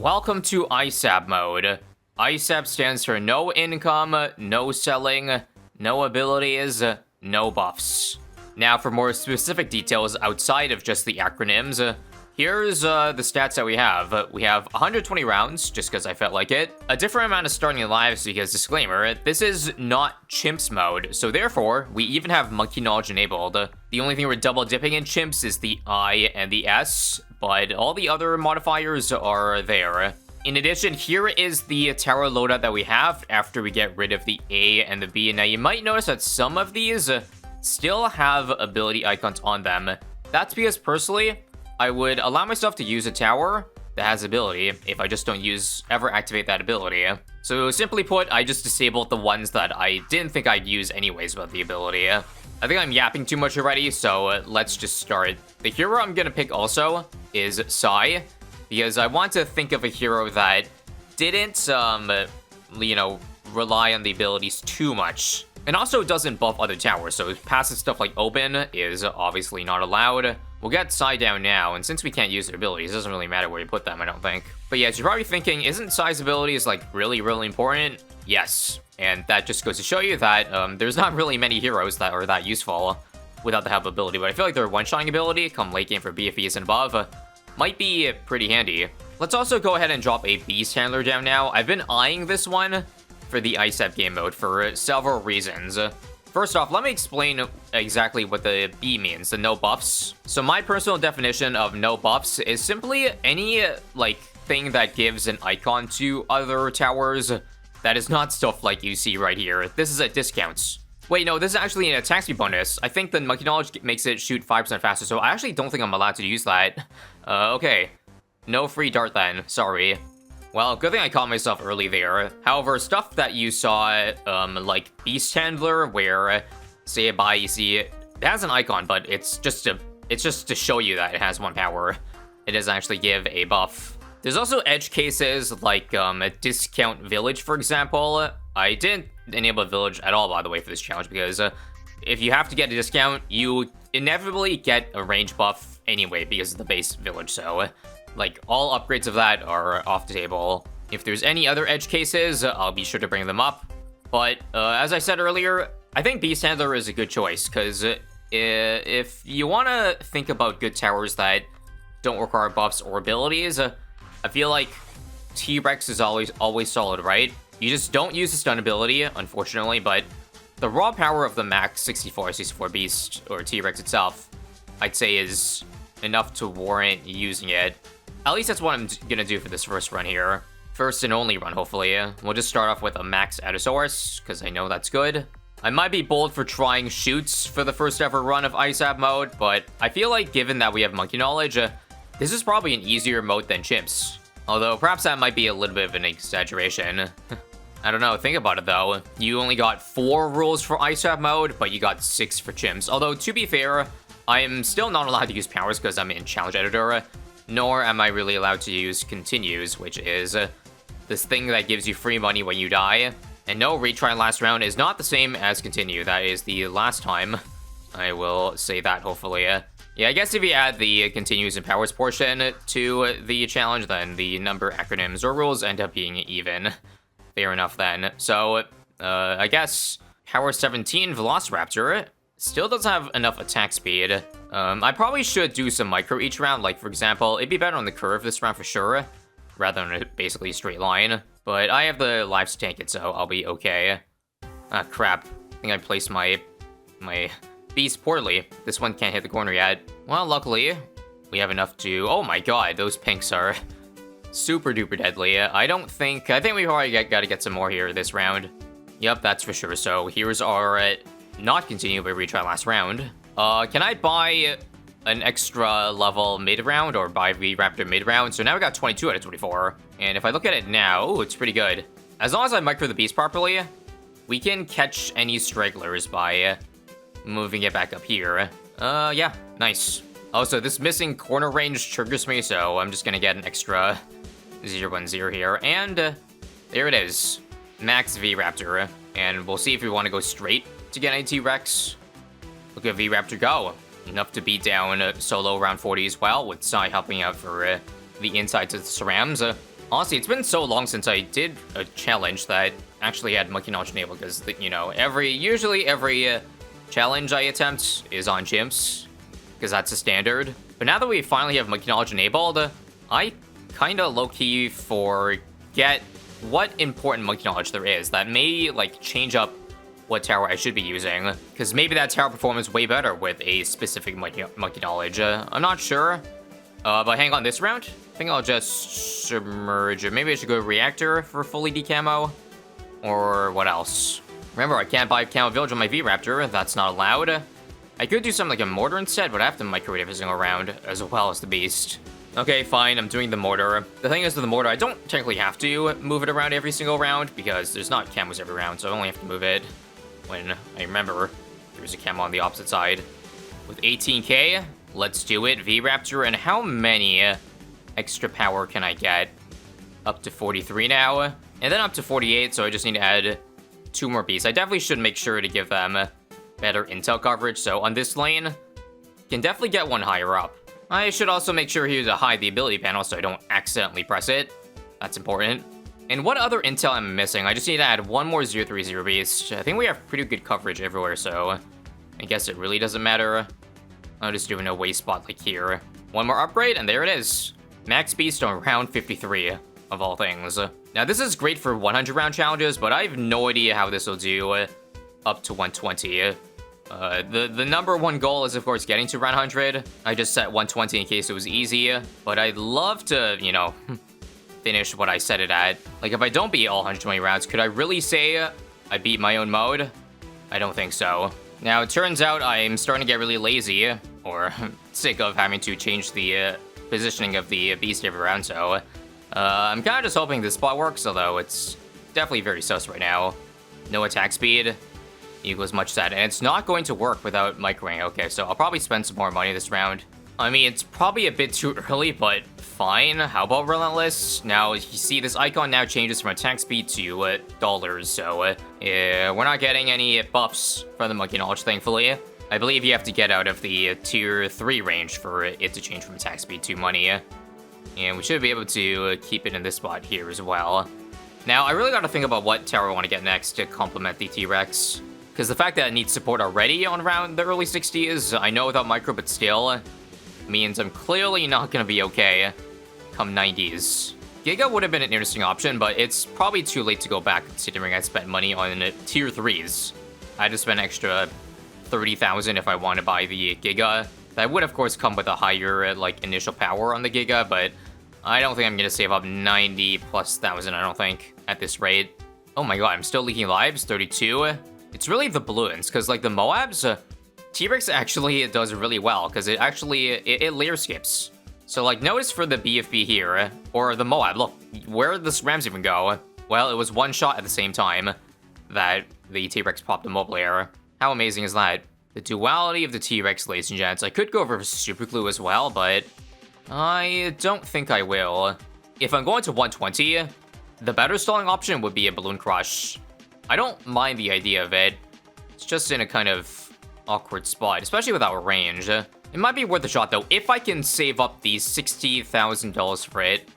Welcome to ISAB mode. ISAB stands for no income, no selling, no abilities, no buffs. Now for more specific details outside of just the acronyms, here's the stats that we have. We have 120 rounds, just because I felt like it. A different amount of starting lives because, disclaimer, this is not chimps mode, so therefore, we even have monkey knowledge enabled. The only thing we're double dipping in chimps is the I and the S, but all the other modifiers are there. In addition, here is the tower loadout that we have after we get rid of the A and the B. Now you might notice that some of these still have ability icons on them. That's because personally, I would allow myself to use a tower that has ability if I just don't ever activate that ability. So simply put, I just disabled the ones that I didn't think I'd use anyways with the ability. I think I'm yapping too much already, so let's just start. The hero I'm gonna pick also is Sai, because I want to think of a hero that didn't, rely on the abilities too much. And also doesn't buff other towers, so passive stuff like Open is obviously not allowed. We'll get Sai down now, and since we can't use their abilities, it doesn't really matter where you put them, I don't think. But yes, you're probably thinking, isn't Sai's abilities, like, really, really important? Yes, and that just goes to show you that there's not really many heroes that are that useful without the help ability, but I feel like their one-shotting ability, come late game for BFEs and above, might be pretty handy. Let's also go ahead and drop a Beast Handler down now. I've been eyeing this one for the ISAB game mode for several reasons. First off, let me explain exactly what the B means, the no buffs. So my personal definition of no buffs is simply any, thing that gives an icon to other towers that is not stuff like you see right here. This is at discounts. Wait, no, this is actually an attack speed bonus. I think the monkey knowledge makes it shoot 5% faster, so I actually don't think I'm allowed to use that. Okay. No free dart then, sorry. Well, good thing I caught myself early there. However, stuff that you saw, like Beast Handler, where, say, by you see, it has an icon, but it's just to show you that it has one power. It doesn't actually give a buff. There's also edge cases, like, a discount village, for example. I didn't enable a village at all, by the way, for this challenge, because if you have to get a discount, you inevitably get a range buff anyway, because of the base village, so like, all upgrades of that are off the table. If there's any other edge cases, I'll be sure to bring them up. But, as I said earlier, I think Beast Handler is a good choice, because if you want to think about good towers that don't require buffs or abilities, I feel like T-Rex is always solid, right? You just don't use the stun ability, unfortunately, but the raw power of the max 64 Beast, or T-Rex itself, I'd say is enough to warrant using it. At least that's what I'm gonna do for this first run here. First and only run, hopefully. We'll just start off with a max Allosaurus, because I know that's good. I might be bold for trying shoots for the first ever run of ISAB mode, but I feel like given that we have monkey knowledge, this is probably an easier mode than chimps. Although perhaps that might be a little bit of an exaggeration. I don't know, think about it though. You only got 4 rules for ISAB mode, but you got 6 for chimps. Although, to be fair, I am still not allowed to use powers because I'm in challenge editor, nor am I really allowed to use continues, which is this thing that gives you free money when you die. And no, retry last round is not the same as continue. That is the last time. I will say that, hopefully. Yeah, I guess if you add the continues and powers portion to the challenge, then the number, acronyms, or rules end up being even. Fair enough then. So, I guess Power 17 Velociraptor still doesn't have enough attack speed. I probably should do some micro each round, like for example, it'd be better on the curve this round for sure, rather than basically a straight line. But I have the lives to tank it, so I'll be okay. Ah, crap. I think I placed my beast poorly. This one can't hit the corner yet. Well, luckily, we have enough to... Oh my god, those pinks are super duper deadly. I think we probably gotta get some more here this round. Yep, that's for sure. So here's our... not continue, but retry last round. Can I buy an extra level mid-round or buy V-Raptor mid-round? So now we got 22 out of 24. And if I look at it now, ooh, it's pretty good. As long as I micro the beast properly, we can catch any stragglers by moving it back up here. Yeah, nice. Also, this missing corner range triggers me, so I'm just gonna get an extra 0-1-0 here. And there it is. Max V-Raptor. And we'll see if we want to go straight to get any T-Rex. Look at V-Raptor go. Enough to beat down solo around 40 as well, with Sai helping out for the insides of the Cerams. Honestly, it's been so long since I did a challenge that actually had Monkey Knowledge enabled, because, you know, usually every challenge I attempt is on chimps, because that's a standard. But now that we finally have Monkey Knowledge enabled, I kinda low-key forget what important Monkey Knowledge there is that may, like, change up what tower I should be using, because maybe that tower performs way better with a specific Monkey Knowledge. I'm not sure, but hang on, this round, I think I'll just submerge it. Maybe I should go Reactor for fully decamo, or what else? Remember, I can't buy Camo Village on my V-Raptor, that's not allowed. I could do something like a Mortar instead, but I have to microwave every single round, as well as the Beast. Okay, fine, I'm doing the Mortar. The thing is, with the Mortar, I don't technically have to move it around every single round, because there's not camos every round, so I only have to move it when I remember there's a camo on the opposite side. With 18k, let's do it. V-Raptor, and how many extra power can I get? Up to 43 now, and then up to 48, so I just need to add 2 more beasts. I definitely should make sure to give them better intel coverage, so on this lane, can definitely get one higher up. I should also make sure here to hide the ability panel so I don't accidentally press it. That's important. And what other intel am I missing? I just need to add 1 more 030 beast. I think we have pretty good coverage everywhere, so I guess it really doesn't matter. I'll just do a no-waste spot like here. 1 more upgrade, and there it is. Max beast on round 53, of all things. Now, this is great for 100-round challenges, but I have no idea how this will do up to 120. The number 1 goal is, of course, getting to round 100. I just set 120 in case it was easy, but I'd love to, you know, finish what I set it at. Like, if I don't beat all 120 rounds, could I really say I beat my own mode? I don't think so. Now, it turns out I'm starting to get really lazy, or sick of having to change the positioning of the beast every round, so I'm kind of just hoping this spot works, although it's definitely very sus right now. No attack speed equals much that, and it's not going to work without microwing. Okay, so I'll probably spend some more money this round. I mean, it's probably a bit too early, but fine. How about Relentless? Now, you see this icon now changes from attack speed to dollars, so we're not getting any buffs from the Monkey Knowledge, thankfully. I believe you have to get out of the tier 3 range for it to change from attack speed to money. And we should be able to keep it in this spot here as well. Now, I really got to think about what tower I want to get next to complement the T-Rex. Because the fact that it needs support already on around the early 60s, I know without micro, but still, means I'm clearly not going to be okay come 90s. Giga would have been an interesting option, but it's probably too late to go back considering I spent money on tier 3s. I had to spend extra 30,000 if I want to buy the Giga. That would, of course, come with a higher, like, initial power on the Giga, but I don't think I'm going to save up 90+ thousand, I don't think, at this rate. Oh my god, I'm still leaking lives, 32. It's really the balloons, because, like, the Moabs, T-Rex actually does really well, because it actually, it layer skips. So, like, notice for the BFB here, or the Moab, look, where did the Rams even go? Well, it was one shot at the same time that the T-Rex popped a mobile layer. How amazing is that? The duality of the T-Rex, ladies and gents. I could go over Super Glue as well, but I don't think I will. If I'm going to 120, the better stalling option would be a Balloon Crush. I don't mind the idea of it. It's just in a kind of awkward spot, especially without range. It might be worth a shot, though, if I can save up these $60,000 for it.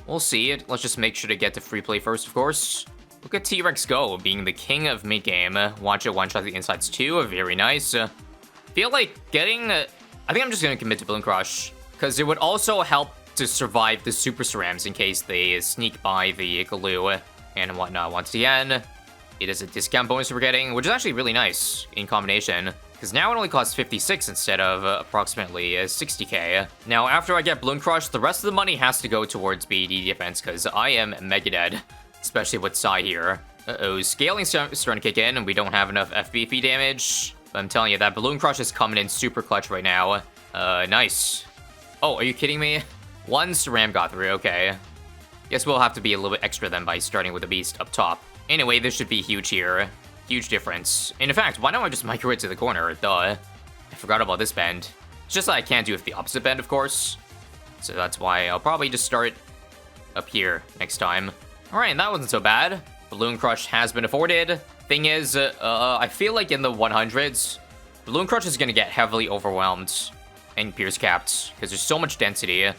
We'll see. Let's just make sure to get to free play first, of course. Look at T-Rex go, being the king of mid-game. Watch it one-shot the insides too, very nice. Feel like getting... I think I'm just going to commit to Balloon Crush, because it would also help to survive the Super Cerams in case they sneak by the glue and whatnot. Once again, it is a discount bonus we're getting, which is actually really nice in combination, because now it only costs 56 instead of approximately 60k. Now, after I get Balloon Crush, the rest of the money has to go towards BED defense, because I am mega dead. Especially with Psy here. Uh-oh, scaling's starting to kick in, and we don't have enough FBP damage. But I'm telling you, that Balloon Crush is coming in super clutch right now. Nice. Oh, are you kidding me? One Ceram got through, okay. Guess we'll have to be a little bit extra then by starting with the Beast up top. Anyway, this should be huge here. Huge difference. And in fact, why don't I just micro it to the corner? Duh. I forgot about this bend. It's just that I can't do it with the opposite bend, of course. So that's why I'll probably just start up here next time. Alright, that wasn't so bad. Balloon Crush has been afforded. Thing is, I feel like in the 100s, Balloon Crush is going to get heavily overwhelmed and Pierce capped, because there's so much density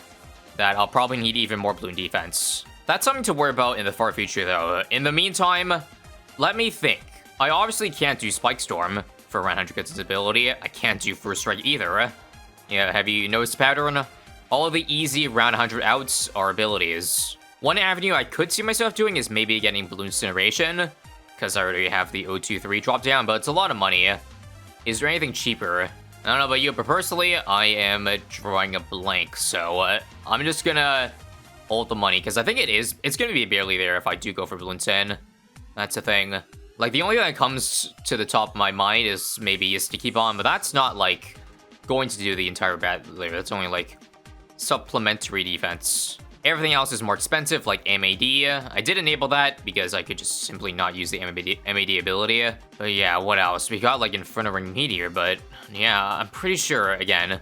that I'll probably need even more balloon defense. That's something to worry about in the far future, though. In the meantime, let me think. I obviously can't do Spike Storm for round 100 because its ability. I can't do First Strike either. Yeah, have you noticed the pattern? All of the easy round 100 outs are abilities. One avenue I could see myself doing is maybe getting Bloons Incineration, because I already have the 023 drop down, but it's a lot of money. Is there anything cheaper? I don't know about you, but personally, I am drawing a blank, so I'm just gonna hold the money, because I think it's gonna be barely there if I do go for Bloons In. That's the thing. Like, the only thing that comes to the top of my mind is maybe a Sticky Bomb, but that's not, like, going to do the entire battle layer. That's only, like, supplementary defense. Everything else is more expensive, like MAD. I did enable that because I could just simply not use the MAD ability. But yeah, what else? We got like Inferno Ring Meteor, but yeah, I'm pretty sure, again,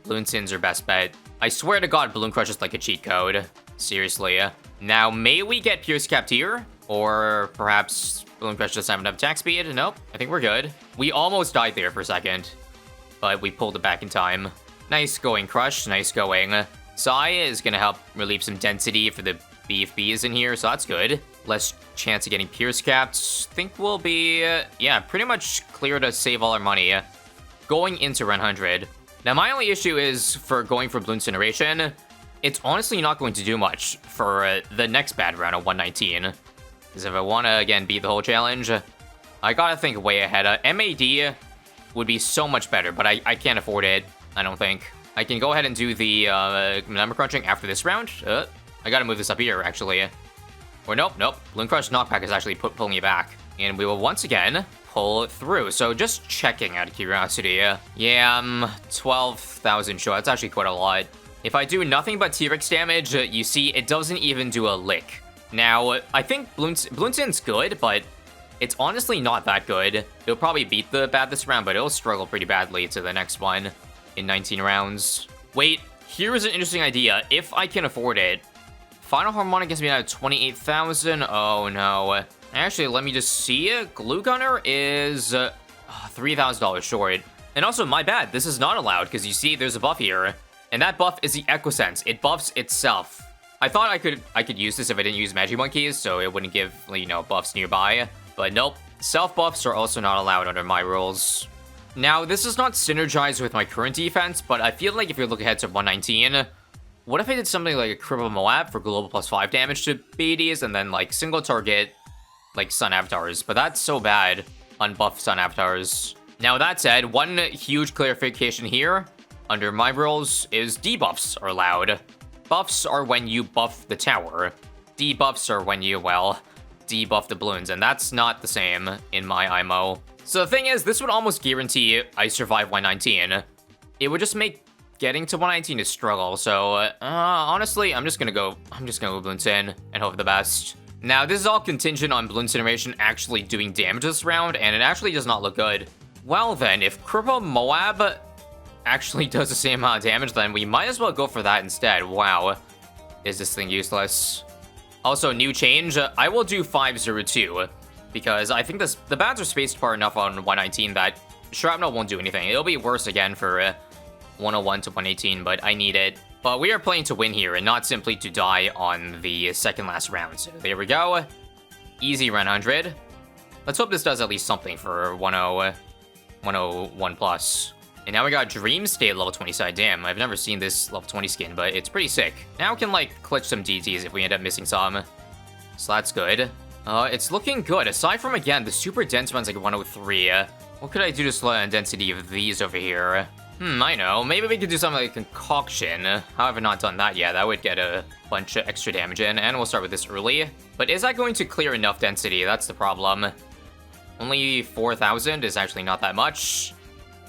Bloons In's our best bet. I swear to God, Balloon Crush is like a cheat code. Seriously. Now, may we get Pierce Capped here? Or perhaps Balloon Crush doesn't have enough attack speed? Nope, I think we're good. We almost died there for a second, but we pulled it back in time. Nice going, Crush. Nice going. Sai is going to help relieve some density for the BFBs in here, so that's good. Less chance of getting Pierce Capped. Think we'll be, yeah, pretty much clear to save all our money going into round 100. Now, my only issue is for going for Bloons Incineration. It's honestly not going to do much for the next bad round of 119. Because if I want to, again, beat the whole challenge, I gotta think way ahead. MAD would be so much better, but I can't afford it, I don't think. I can go ahead and do the number crunching after this round. I gotta move this up here, actually. Or nope. Balloon Crush Knockback is actually pulling you back. And we will once again pull it through. So just checking out of curiosity. Yeah, 12,000 short. That's actually quite a lot. If I do nothing but T-Rex damage, you see it doesn't even do a lick. Now, I think Bloons In's good, but it's honestly not that good. It'll probably beat the bad this round, but it'll struggle pretty badly to the next one in 19 rounds. Wait, here's an interesting idea. If I can afford it, Final Harmonic gets me out of 28,000. Oh no. Actually, let me just see. Glue Gunner is $3,000 short. And also, my bad, this is not allowed because you see there's a buff here. And that buff is the Echo Sense. It buffs itself. I thought I could use this if I didn't use Magic Monkeys, so it wouldn't give, you know, buffs nearby. But nope. Self buffs are also not allowed under my rules. Now, this is not synergized with my current defense, but I feel like if you look ahead to 119, what if I did something like a Cripple Moab for global +5 damage to BDs and then like single target like Sun Avatars, but that's so bad on buff Sun Avatars. Now that said, one huge clarification here under my rules is debuffs are allowed. Buffs are when you buff the tower. Debuffs are when you, well, debuff the balloons, and that's not the same in my IMO. So the thing is, this would almost guarantee I survive 119. It would just make getting to 119 a struggle, so honestly, I'm just gonna go Bloons In and hope for the best. Now, this is all contingent on Bloons Incineration actually doing damage this round, and it actually does not look good. Well then, if Cripple Moab actually does the same amount of damage, then we might as well go for that instead. Wow, is this thing useless? Also, new change, I will do 502, because I think the bats are spaced apart enough on 119 that Shrapnel won't do anything. It'll be worse again for 101 to 118, but I need it. But we are playing to win here, and not simply to die on the second last round. So there we go. Easy round 100. Let's hope this does at least something for 101 plus. And now we got Dream State level 20 side. Damn, I've never seen this level 20 skin, but it's pretty sick. Now we can, like, clutch some DTs if we end up missing some. So that's good. It's looking good. Aside from, again, the super dense one's like 103. What could I do to slow down density of these over here? I know. Maybe we could do something like Concoction. How have I not done that yet? That would get a bunch of extra damage in, and we'll start with this early. But is that going to clear enough density? That's the problem. Only 4,000 is actually not that much.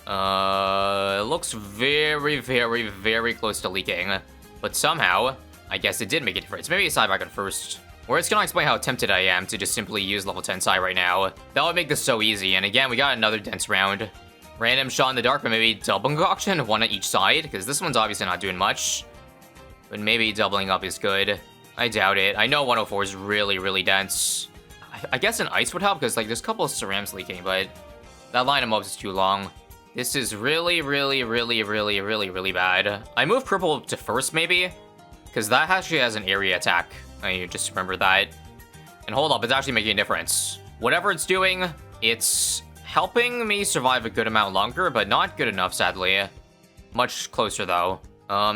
It looks very, very, very close to leaking. But somehow, I guess it did make a difference. Maybe a side back on first. Or it's gonna explain how tempted I am to just simply use level 10 Psy right now. That would make this so easy. And again, we got another dense round. Random shot in the dark, but maybe double concoction, one on each side, because this one's obviously not doing much. But maybe doubling up is good. I doubt it. I know 104 is really, really dense. I guess an ice would help, because like there's a couple of cerams leaking, but that line of mobs is too long. This is really, really, really, really, really, really bad. I move Cripple to first, maybe, because that actually has an area attack. I just remember that. And hold up, it's actually making a difference. Whatever it's doing, it's helping me survive a good amount longer, but not good enough, sadly. Much closer, though.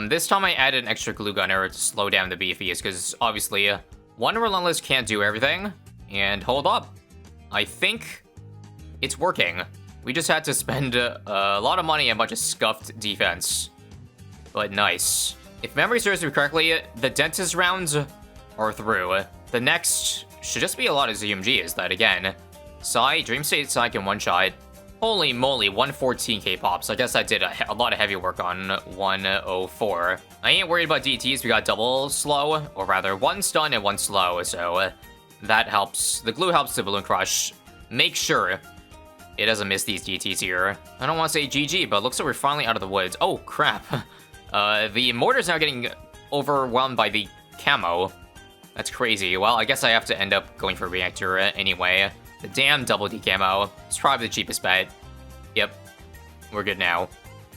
This time I added an extra glue gunner to slow down the beefies, because obviously, one Relentless can't do everything. And hold up. I think it's working. We just had to spend a lot of money and a bunch of scuffed defense. But nice. If memory serves me correctly, the dentist rounds are through. The next should just be a lot of ZMGs that, again, Psy, Dream State Psy can one-shot. Holy moly, 114k pops. I guess I did a lot of heavy work on 104. I ain't worried about DTs. We got double slow, or rather, one stun and one slow, so that helps. The glue helps the Balloon Crush. Make sure it doesn't miss these DTs here. I don't want to say GG, but it looks like we're finally out of the woods. Oh, crap. The mortar's now getting overwhelmed by the camo. That's crazy. Well, I guess I have to end up going for reactor anyway. The damn double D camo. It's probably the cheapest bet. Yep. We're good now.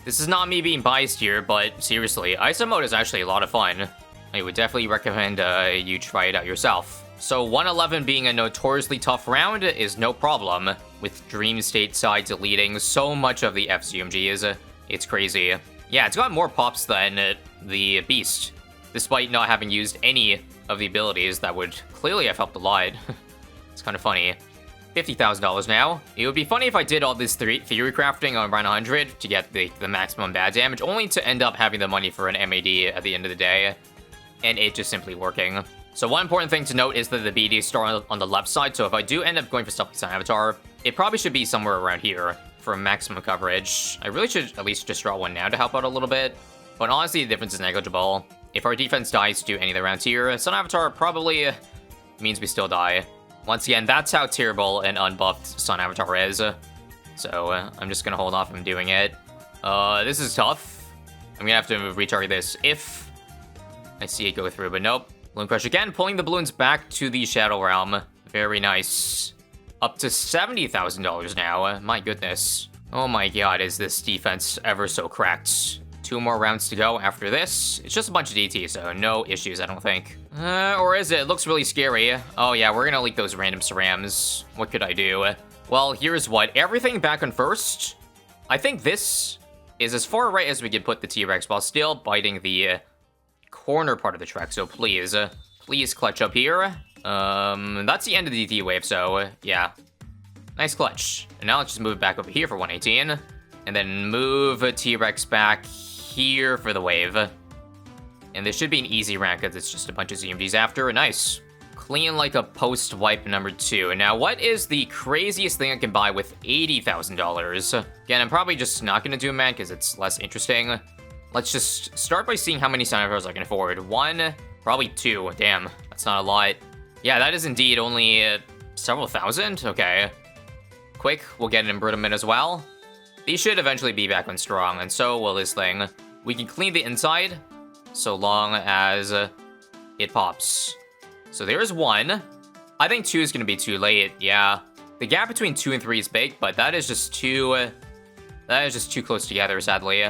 This is not me being biased here, but seriously, ISAB mode is actually a lot of fun. I would definitely recommend you try it out yourself. So 111 being a notoriously tough round is no problem, with Dream State Psy deleting so much of the FZMGs. It's crazy. Yeah, it's got more pops than the Beast, despite not having used any of the abilities that would clearly have helped a lot. It's kind of funny. $50,000 now. It would be funny if I did all this theory crafting on around 100 to get the maximum bad damage, only to end up having the money for an MAD at the end of the day, and it just simply working. So one important thing to note is that the BD is stored on the left side, so if I do end up going for stuff like Sun Avatar, it probably should be somewhere around here for maximum coverage. I really should at least just draw one now to help out a little bit, but honestly the difference is negligible. If our defense dies to do any of the rounds here, Sun Avatar probably means we still die. Once again, that's how terrible an unbuffed Sun Avatar is. So I'm just gonna hold off from doing it. This is tough. I'm gonna have to retarget this if I see it go through, but nope. Balloon Crush again, pulling the balloons back to the Shadow Realm. Very nice. Up to $70,000 now. My goodness. Oh my god, is this defense ever so cracked. 2 more rounds to go after this. It's just a bunch of DT, so no issues, I don't think. Or is it? It looks really scary. Oh yeah, we're gonna leak those random cerams. What could I do? Well, here's what. Everything back on first. I think this is as far right as we can put the T-Rex while still biting the corner part of the track, so please clutch up here. That's the end of the DT wave, so yeah. Nice clutch. And now let's just move it back over here for 118. And then move a T-Rex back here for the wave. And this should be an easy round because it's just a bunch of ZMGs after. Nice. Clean like a post-wipe number 2. Now, what is the craziest thing I can buy with $80,000? Again, I'm probably just not going to do a man because it's less interesting. Let's just start by seeing how many Sun Avatars I can afford. 1, probably 2. Damn, that's not a lot. Yeah, that is indeed only several thousand. Okay. Quick, we'll get an Embroiderment as well. These should eventually be back on strong, and so will this thing. We can clean the inside, so long as it pops. So there's 1. I think 2 is going to be too late, yeah. The gap between 2 and 3 is big, but that is just too close together, sadly.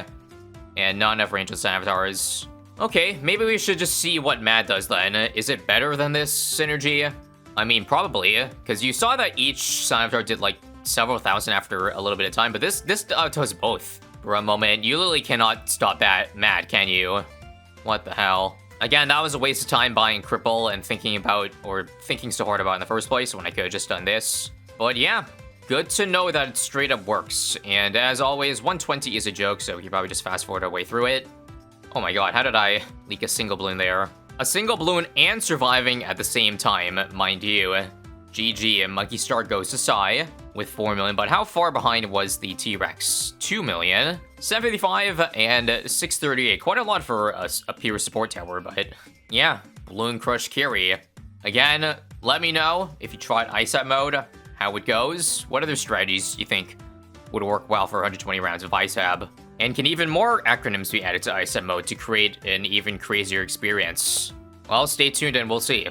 And not enough range with Sun Avatars. Okay, maybe we should just see what Mad does then. Is it better than this synergy? I mean, probably, because you saw that each Sun Avatar did like several thousand after a little bit of time, but this does both. For a moment, you literally cannot stop that Mad, can you? What the hell? Again, that was a waste of time buying Cripple and thinking so hard about it in the first place when I could have just done this. But yeah, good to know that it straight up works. And as always, 120 is a joke, so we can probably just fast forward our way through it. Oh my god, how did I leak a single balloon there? A single balloon and surviving at the same time, mind you. GG, and Monkey Star goes to Psy with 4 million, but how far behind was the T-Rex? 2 million, 755, and 638. Quite a lot for a pure support tower, but yeah, Balloon Crush carry. Again, let me know if you tried ISAB mode, how it goes. What other strategies you think would work well for 120 rounds of ISAB? And can even more acronyms be added to ISAB mode to create an even crazier experience? Well, stay tuned and we'll see.